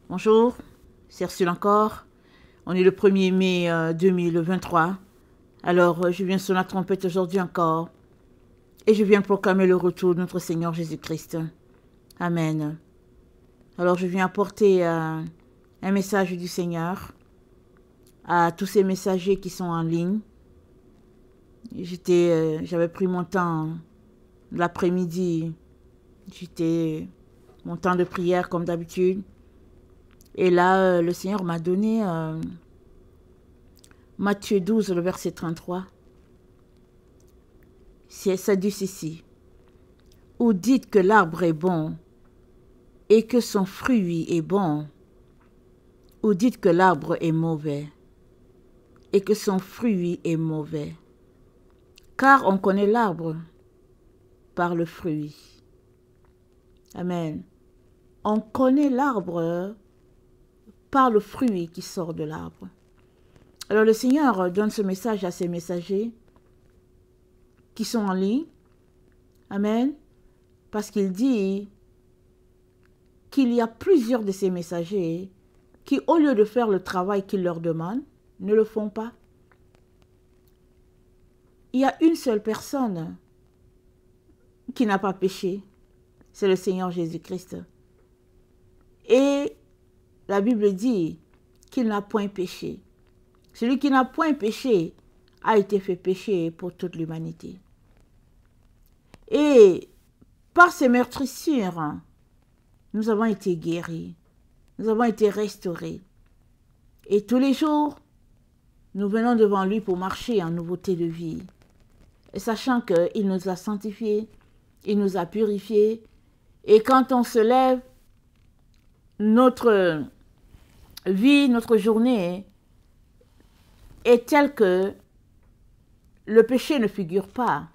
Bonjour, c'est Ursule encore. On est le 1er mai 2023. Alors, je viens sur la trompette aujourd'hui encore. Et je viens proclamer le retour de notre Seigneur Jésus-Christ. Amen. Alors, je viens apporter un message du Seigneur à tous ces messagers qui sont en ligne. J'avais pris mon temps l'après-midi. Mon temps de prière comme d'habitude. Et là, le Seigneur m'a donné Matthieu 12, le verset 33. Ça dit ceci. Ou dites que l'arbre est bon et que son fruit est bon. Ou dites que l'arbre est mauvais et que son fruit est mauvais. Car on connaît l'arbre par le fruit. Amen. On connaît l'arbre par le fruit qui sort de l'arbre. Alors le Seigneur donne ce message à ses messagers qui sont en ligne. Amen. Parce qu'il dit qu'il y a plusieurs de ces messagers qui, au lieu de faire le travail qu'il leur demande, ne le font pas. Il y a une seule personne qui n'a pas péché. C'est le Seigneur Jésus-Christ. Et la Bible dit qu'il n'a point péché. Celui qui n'a point péché a été fait péché pour toute l'humanité. Et par ces meurtrissures, nous avons été guéris. Nous avons été restaurés. Et tous les jours, nous venons devant lui pour marcher en nouveauté de vie. Et sachant qu'il nous a sanctifiés, il nous a purifiés. Et quand on se lève, notre vie, notre journée est telle que le péché ne figure pas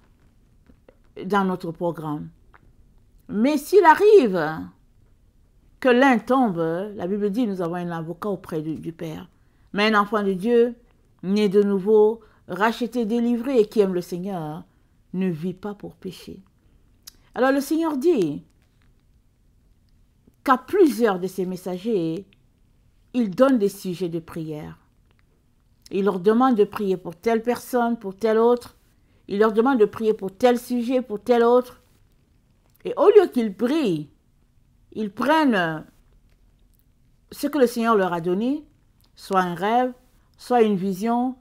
dans notre programme. Mais s'il arrive que l'un tombe, la Bible dit nous avons un avocat auprès du Père. Mais un enfant de Dieu, né de nouveau, racheté, délivré et qui aime le Seigneur, ne vit pas pour pécher. Alors le Seigneur dit qu'à plusieurs de ses messagers, il donne des sujets de prière. Il leur demande de prier pour telle personne, pour telle autre. Il leur demande de prier pour tel sujet, pour tel autre. Et au lieu qu'ils prient, ils prennent ce que le Seigneur leur a donné, soit un rêve, soit une vision.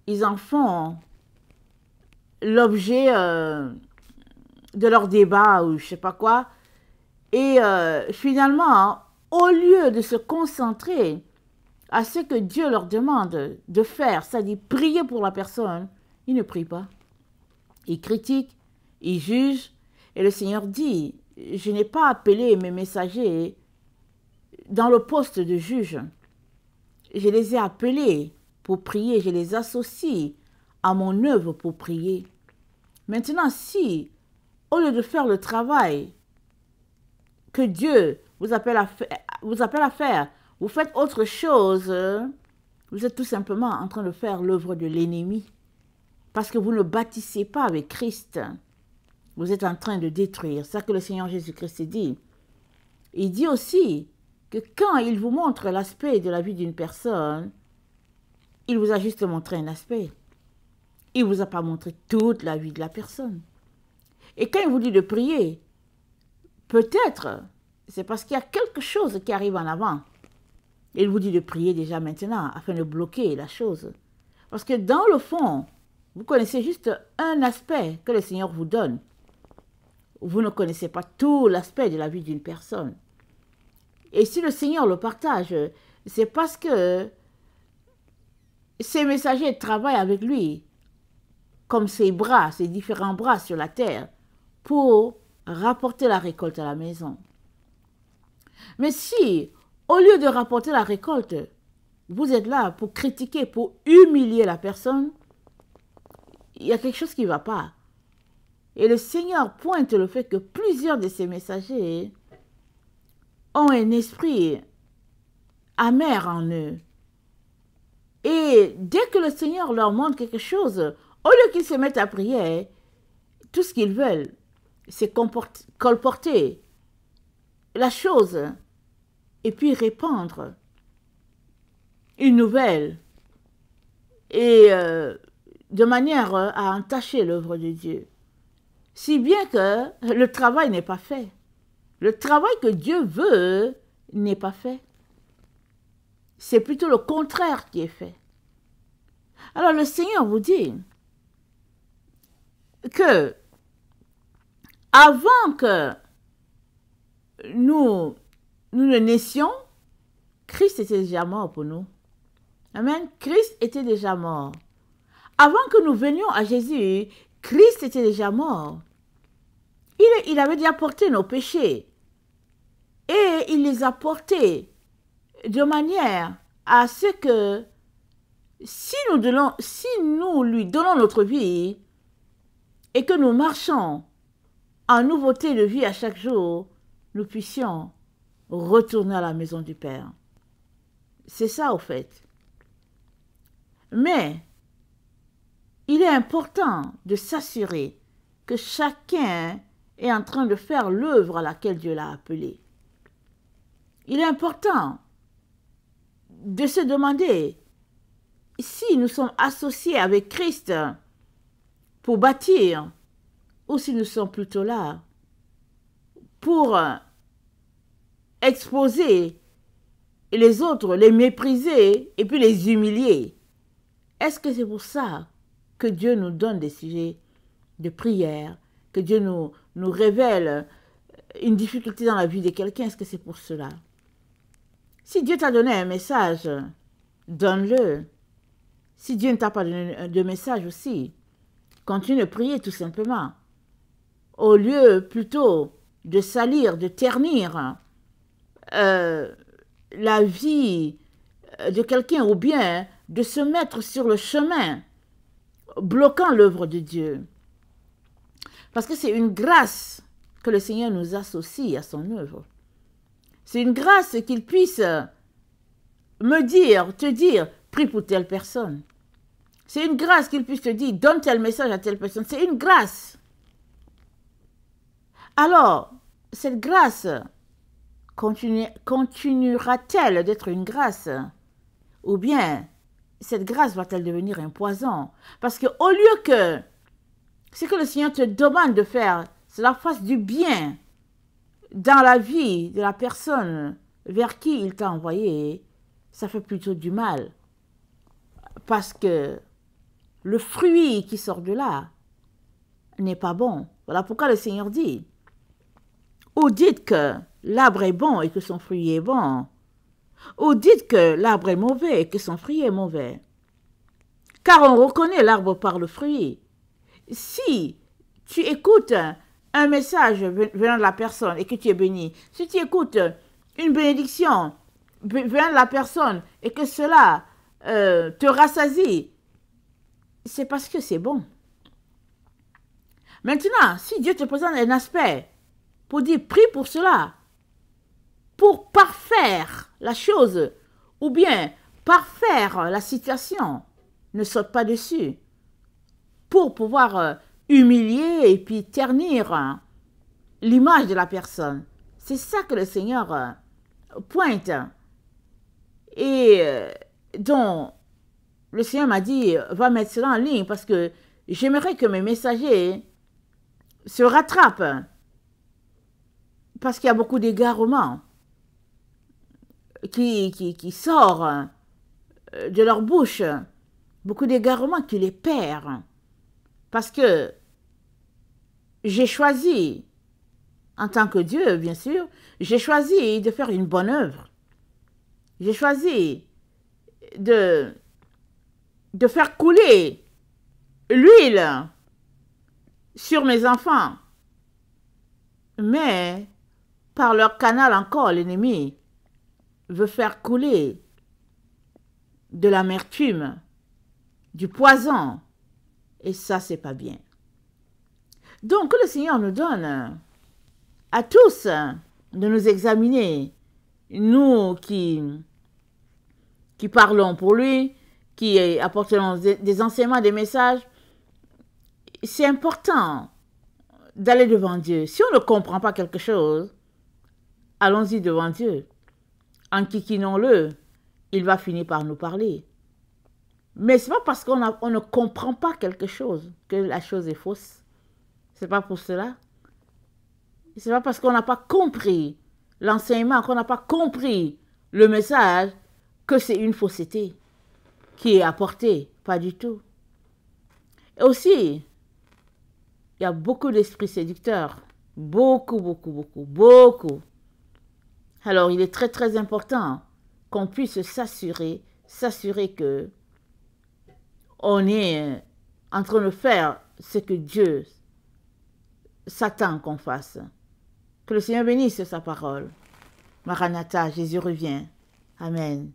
Ils en font l'objet de leur débat ou je ne sais pas quoi. Et finalement, au lieu de se concentrer à ce que Dieu leur demande de faire, c'est-à-dire prier pour la personne, ils ne prient pas. Ils critiquent, ils jugent. Et le Seigneur dit, je n'ai pas appelé mes messagers dans le poste de juge. Je les ai appelés pour prier, je les associe à mon œuvre pour prier. Maintenant, si, au lieu de faire le travail que Dieu vous appelle à faire, vous faites autre chose, vous êtes tout simplement en train de faire l'œuvre de l'ennemi. Parce que vous ne bâtissez pas avec Christ. Vous êtes en train de détruire. C'est ça que le Seigneur Jésus-Christ dit. Il dit aussi que quand il vous montre l'aspect de la vie d'une personne, il vous a juste montré un aspect. Il ne vous a pas montré toute la vie de la personne. Et quand il vous dit de prier, peut-être c'est parce qu'il y a quelque chose qui arrive en avant. Il vous dit de prier déjà maintenant afin de bloquer la chose. Parce que dans le fond, vous connaissez juste un aspect que le Seigneur vous donne. Vous ne connaissez pas tout l'aspect de la vie d'une personne. Et si le Seigneur le partage, c'est parce que ses messagers travaillent avec lui, comme ses bras, ses différents bras sur la terre, pour rapporter la récolte à la maison. Mais si, au lieu de rapporter la récolte, vous êtes là pour critiquer, pour humilier la personne, il y a quelque chose qui ne va pas. Et le Seigneur pointe le fait que plusieurs de ces messagers ont un esprit amer en eux. Et dès que le Seigneur leur montre quelque chose, au lieu qu'ils se mettent à prier, tout ce qu'ils veulent, c'est colporter la chose et puis répandre une nouvelle et de manière à entacher l'œuvre de Dieu. Si bien que le travail n'est pas fait. Le travail que Dieu veut n'est pas fait. C'est plutôt le contraire qui est fait. Alors le Seigneur vous dit que avant que nous ne naissions, Christ était déjà mort pour nous. Amen. Christ était déjà mort. Avant que nous venions à Jésus, Christ était déjà mort. Il avait déjà porté nos péchés. Et il les a portés de manière à ce que si nous lui donnons notre vie et que nous marchons en nouveauté de vie à chaque jour, nous puissions retourner à la maison du Père. C'est ça au fait. Mais il est important de s'assurer que chacun est en train de faire l'œuvre à laquelle Dieu l'a appelé. Il est important de se demander si nous sommes associés avec Christ pour bâtir ou si nous sommes plutôt là pour exposer les autres, les mépriser et puis les humilier. Est-ce que c'est pour ça que Dieu nous donne des sujets de prière, que Dieu nous révèle une difficulté dans la vie de quelqu'un? Est-ce que c'est pour cela? Si Dieu t'a donné un message, donne-le. Si Dieu ne t'a pas donné de message aussi, continue de prier tout simplement. Au lieu plutôt de salir, de ternir la vie de quelqu'un ou bien de se mettre sur le chemin, bloquant l'œuvre de Dieu. Parce que c'est une grâce que le Seigneur nous associe à son œuvre. C'est une grâce qu'il puisse te dire, prie pour telle personne. C'est une grâce qu'il puisse te dire, donne tel message à telle personne. C'est une grâce. Alors, cette grâce continuera-t-elle d'être une grâce? Ou bien, cette grâce va-t-elle devenir un poison? Parce qu'au lieu que ce que le Seigneur te demande de faire, cela fasse du bien dans la vie de la personne vers qui il t'a envoyé, ça fait plutôt du mal. Parce que le fruit qui sort de là n'est pas bon. Voilà pourquoi le Seigneur dit, ou dites que l'arbre est bon et que son fruit est bon, ou dites que l'arbre est mauvais et que son fruit est mauvais. Car on reconnaît l'arbre par le fruit. Si tu écoutes un message venant de la personne et que tu es béni, si tu écoutes une bénédiction venant de la personne et que cela te rassasie, c'est parce que c'est bon. Maintenant, si Dieu te présente un aspect pour dire prie pour cela, pour parfaire la chose ou bien parfaire la situation, ne saute pas dessus pour pouvoir humilier et puis ternir l'image de la personne. C'est ça que le Seigneur pointe et dont le Seigneur m'a dit, va mettre cela en ligne parce que j'aimerais que mes messagers se rattrapent parce qu'il y a beaucoup d'égarements qui sortent de leur bouche, beaucoup d'égarements qui les perdent parce que j'ai choisi, en tant que Dieu, bien sûr, j'ai choisi de faire une bonne œuvre. J'ai choisi de faire couler l'huile sur mes enfants. Mais, par leur canal encore, l'ennemi veut faire couler de l'amertume, du poison. Et ça, c'est pas bien. Donc, que le Seigneur nous donne à tous de nous examiner, nous qui parlons pour lui, qui apportons des enseignements, des messages. C'est important d'aller devant Dieu. Si on ne comprend pas quelque chose, allons-y devant Dieu. enquiquinons-le, il va finir par nous parler. Mais ce n'est pas parce qu'on ne comprend pas quelque chose que la chose est fausse. Ce n'est pas pour cela. Ce n'est pas parce qu'on n'a pas compris l'enseignement, qu'on n'a pas compris le message, que c'est une fausseté qui est apportée. Pas du tout. Et aussi, il y a beaucoup d'esprits séducteurs. Beaucoup, beaucoup, beaucoup, beaucoup. Alors, il est très, très important qu'on puisse s'assurer que on est en train de faire ce que Dieu s'attend qu'on fasse. Que le Seigneur bénisse sa parole. Maranatha, Jésus revient. Amen.